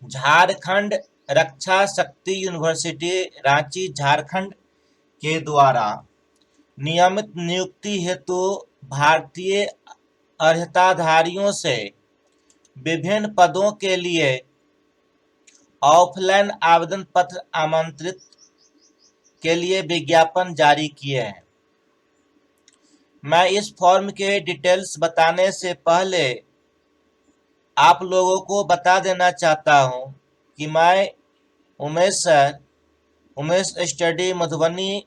झारखंड रक्षा शक्ति यूनिवर्सिटी रांची झारखंड के द्वारा नियमित नियुक्ति हेतु भारतीय अर्हताधारियों से विभिन्न पदों के लिए ऑफलाइन आवेदन पत्र आमंत्रित के लिए विज्ञापन जारी किए हैं। मैं इस फॉर्म के डिटेल्स बताने से पहले आप लोगों को बता देना चाहता हूं कि मैं उमेश स्टडी मधुबनी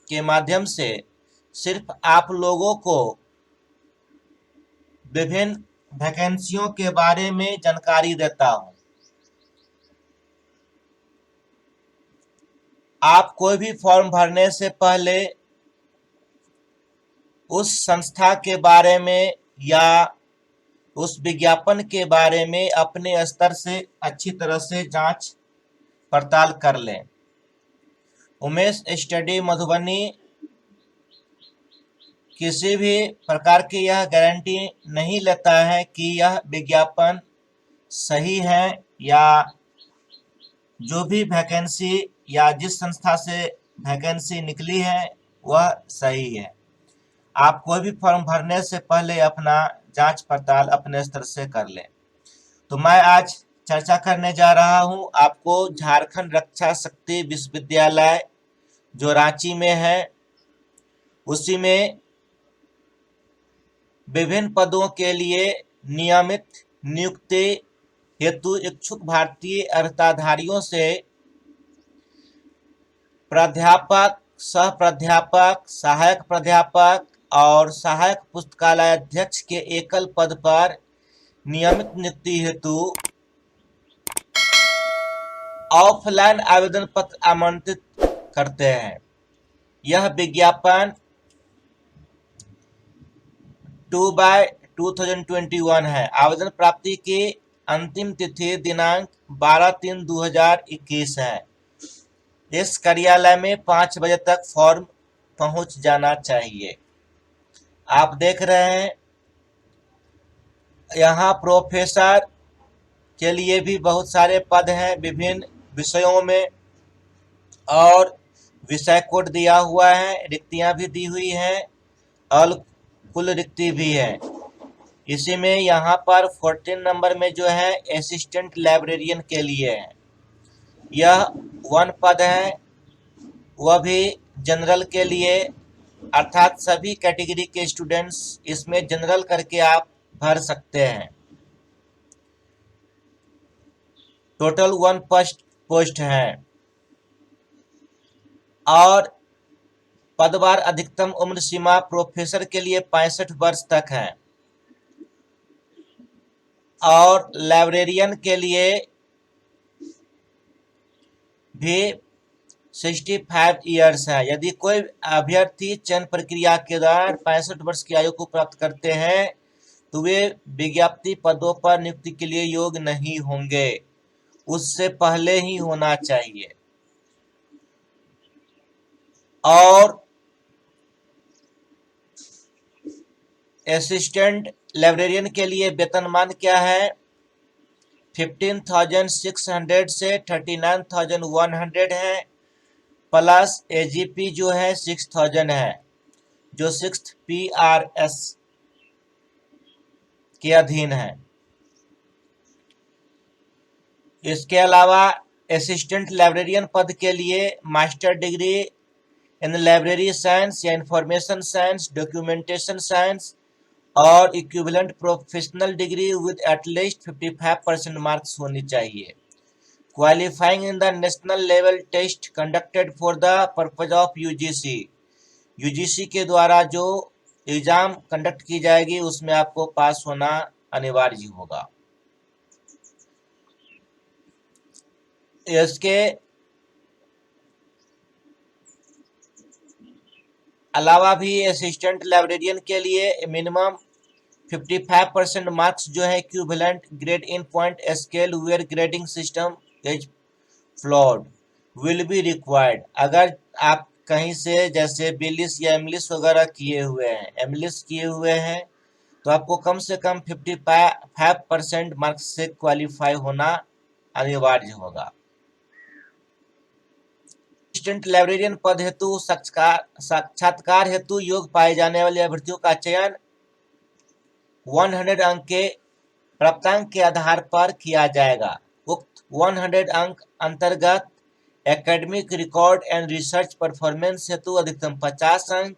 के माध्यम से सिर्फ आप लोगों को विभिन्न वैकेंसियों के बारे में जानकारी देता हूं। आप कोई भी फॉर्म भरने से पहले उस संस्था के बारे में या उस विज्ञापन के बारे में अपने स्तर से अच्छी तरह से जांच पड़ताल कर लें। उमेश स्टडी मधुबनी किसी भी प्रकार की यह गारंटी नहीं लेता है कि यह विज्ञापन सही है या जो भी वैकेंसी या जिस संस्था से वैकेंसी निकली है वह सही है। आप कोई भी फॉर्म भरने से पहले अपना जांच पड़ताल अपने स्तर से कर लें। तो मैं आज चर्चा करने जा रहा हूं आपको झारखंड रक्षा शक्ति विश्वविद्यालय जो रांची में है उसी में विभिन्न पदों के लिए नियमित नियुक्ति हेतु इच्छुक भारतीय अर्हताधारियों से प्राध्यापक, सह प्राध्यापक, सहायक प्राध्यापक और सहायक पुस्तकालय अध्यक्ष के एकल पद पर नियमित नियुक्ति हेतु ऑफलाइन आवेदन पत्र आमंत्रित करते हैं। यह विज्ञापन 2/2021 है। आवेदन प्राप्ति की अंतिम तिथि दिनांक 12/3/2021 है। इस कार्यालय में 5 बजे तक फॉर्म पहुंच जाना चाहिए। आप देख रहे हैं यहाँ प्रोफेसर के लिए भी बहुत सारे पद हैं विभिन्न विषयों में और विषय कोड दिया हुआ है, रिक्तियां भी दी हुई हैं और कुल रिक्ति भी है। इसी में यहाँ पर 14 नंबर में जो है असिस्टेंट लाइब्रेरियन के लिए है। यह 1 पद है, वह भी जनरल के लिए, अर्थात सभी कैटेगरी के स्टूडेंट्स इसमें जनरल करके आप भर सकते हैं। टोटल 1 पोस्ट है और पदवार अधिकतम उम्र सीमा प्रोफेसर के लिए 65 वर्ष तक है और लाइब्रेरियन के लिए भी 65 ईयर्स है। यदि कोई अभ्यर्थी चयन प्रक्रिया के दौरान 65 वर्ष की आयु को प्राप्त करते हैं तो वे विज्ञप्ति पदों पर नियुक्ति के लिए योग्य नहीं होंगे, उससे पहले ही होना चाहिए। और असिस्टेंट लाइब्रेरियन के लिए वेतनमान क्या है? 15,600 से 39,100 है, प्लस एजीपी जो है 6,000 है जो 6th PRS के अधीन है। इसके अलावा असिस्टेंट लाइब्रेरियन पद के लिए master degree in library science या इंफॉर्मेशन साइंस, डॉक्यूमेंटेशन साइंस और equivalent professional degree with at least 55% marks होनी चाहिए। Qualifying in the national level test conducted for the purpose of UGC. UGC के द्वारा जो एग्जाम कंडक्ट की जाएगी उसमें आपको पास होना अनिवार्य होगा। इसके अलावा भी असिस्टेंट लाइब्रेरियन के लिए मिनिमम 55% मार्क्स जो है equivalent grade in point scale where grading system is followed will be required. अगर आप कहीं से जैसे बिलिस या एमलिस वगैरह किए हुए हैं, एमलिस किए हुए हैं तो आपको कम से कम 55% मार्क्स से क्वालिफाई होना अनिवार्य होगा। असिस्टेंट लाइब्रेरियन पद हेतु साक्षात्कार हेतु योग्य पाए जाने वाले अभ्यर्थियों का चयन 100 अंक के प्राप्तांक के आधार पर किया जाएगा। उक्त 100 अंक अंतर्गत academic record and research performance हेतु अधिकतम 50 अंक,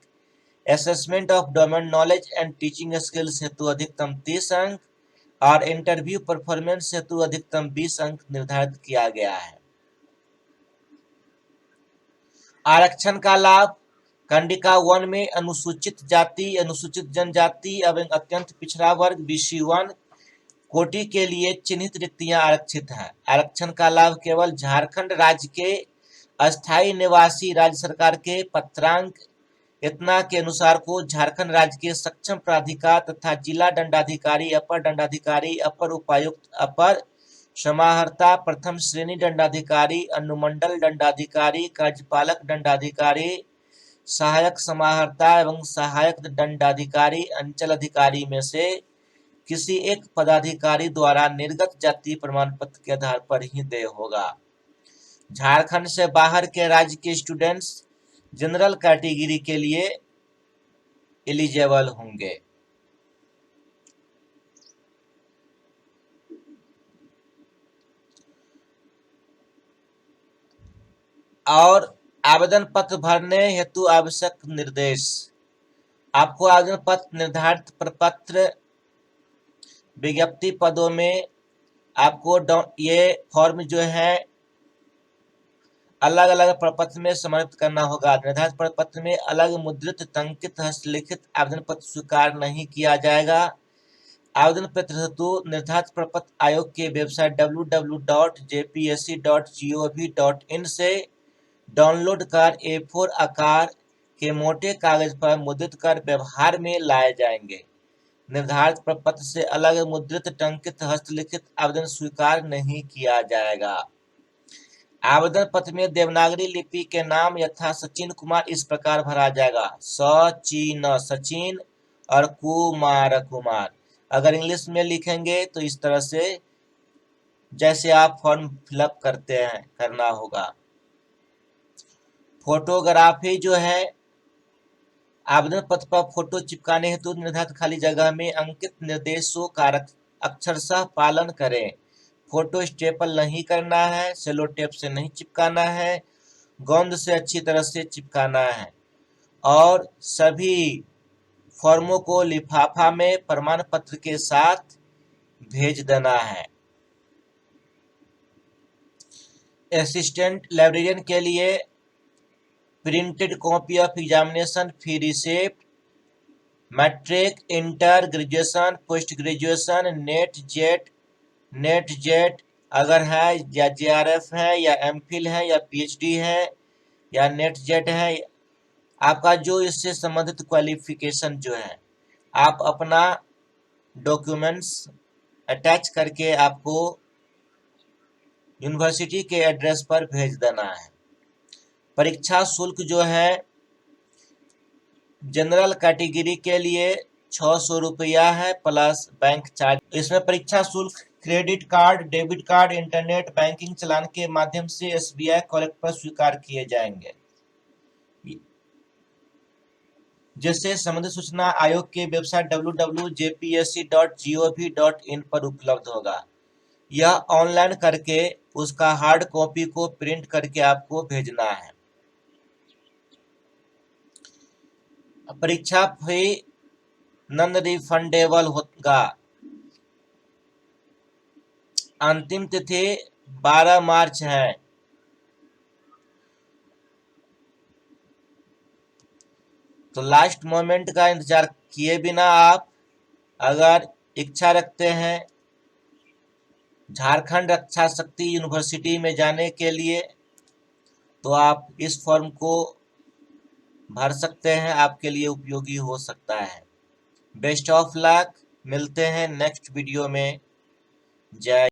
assessment of domain knowledge and teaching skills हेतु अधिकतम 30 अंक और इंटरव्यू परफॉर्मेंस हेतु अधिकतम 20 अंक निर्धारित किया गया है। आरक्षण का लाभ कंडिका 1 में अनुसूचित जाति, अनुसूचित जनजाति एवं अत्यंत पिछड़ा वर्ग BC1 कोटि के लिए चिन्हित रिक्तियां आरक्षित हैं। आरक्षण का लाभ केवल झारखंड राज्य के अस्थायी निवासी राज्य सरकार के पत्रांक इतना के अनुसार को झारखंड राज्य के सक्षम प्राधिकार तथा जिला दंडाधिकारी, अपर दंडाधिकारी, अपर उपायुक्त, अपर समाहर्ता, प्रथम श्रेणी दंडाधिकारी, अनुमंडल दंडाधिकारी, कार्यपालक दंडाधिकारी, सहायक समाहर्ता एवं सहायक दंडाधिकारी, अंचल अधिकारी में से किसी एक पदाधिकारी द्वारा निर्गत जाति प्रमाण पत्र के आधार पर ही देय होगा। झारखंड से बाहर के राज्य के स्टूडेंट्स जनरल कैटेगरी के लिए एलिजिबल होंगे। और आवेदन पत्र भरने हेतु आवश्यक निर्देश। आपको आवेदन पत्र निर्धारित प्रपत्र विज्ञप्ति पदों में आपको ये फॉर्म जो है अलग अलग प्रपत्र में समर्पित करना होगा। निर्धारित प्रपत्र में अलग मुद्रित, टंकित, हस्तलिखित आवेदन पत्र स्वीकार नहीं किया जाएगा। आवेदन पत्र हेतु निर्धारित प्रपत्र आयोग के वेबसाइट www.jpsc.gov.in से डाउनलोड कर A4 आकार के मोटे कागज पर मुद्रित कर व्यवहार में लाए जाएंगे। निर्धारित प्रपत्र से अलग मुद्रित, टंकित, हस्तलिखित आवेदन स्वीकार नहीं किया जाएगा। आवेदन पत्र में देवनागरी लिपि के नाम यथा सचिन कुमार इस प्रकार भरा जाएगा: सचिन और कुमार। अगर इंग्लिश में लिखेंगे तो इस तरह से जैसे आप फॉर्म फिलअप करते हैं करना होगा। फोटोग्राफी जो है, आवेदन पत्र पर फोटो चिपकाने हेतु निर्धारित खाली जगह में अंकित निर्देशों का अक्षरशः पालन करें। फोटो स्टेपल नहीं करना है, सेलो टेप से नहीं चिपकाना है, गोंद से अच्छी तरह से चिपकाना है और सभी फॉर्मों को लिफाफा में प्रमाण पत्र के साथ भेज देना है। असिस्टेंट लाइब्रेरियन के लिए printed copy of examination fee receipt, matric, inter, graduation, post graduation, NET JET अगर है या JRF है या MPhil है या PhD है या नेट जेट है, आपका जो इससे संबंधित क्वालिफिकेशन जो है आप अपना डॉक्यूमेंट्स अटैच करके आपको यूनिवर्सिटी के एड्रेस पर भेज देना है। परीक्षा शुल्क जो है जनरल कैटेगरी के लिए 600 रुपया है प्लस बैंक चार्ज। इसमें परीक्षा शुल्क credit card, debit card, internet banking चलान के माध्यम से SBI कॉलेक्ट पर स्वीकार किए जाएंगे, जिससे संबंधित सूचना आयोग के वेबसाइट www.jpsc.gov.in पर उपलब्ध होगा। यह ऑनलाइन करके उसका हार्ड कॉपी को प्रिंट करके आपको भेजना है। परीक्षा फी नॉन रिफंडेबल होगा। अंतिम तिथि 12 मार्च है। तो लास्ट मोमेंट का इंतजार किए बिना आप अगर इच्छा रखते हैं झारखंड रक्षा शक्ति यूनिवर्सिटी में जाने के लिए तो आप इस फॉर्म को भर सकते हैं, आपके लिए उपयोगी हो सकता है। बेस्ट ऑफ लक, मिलते हैं नेक्स्ट वीडियो में। जय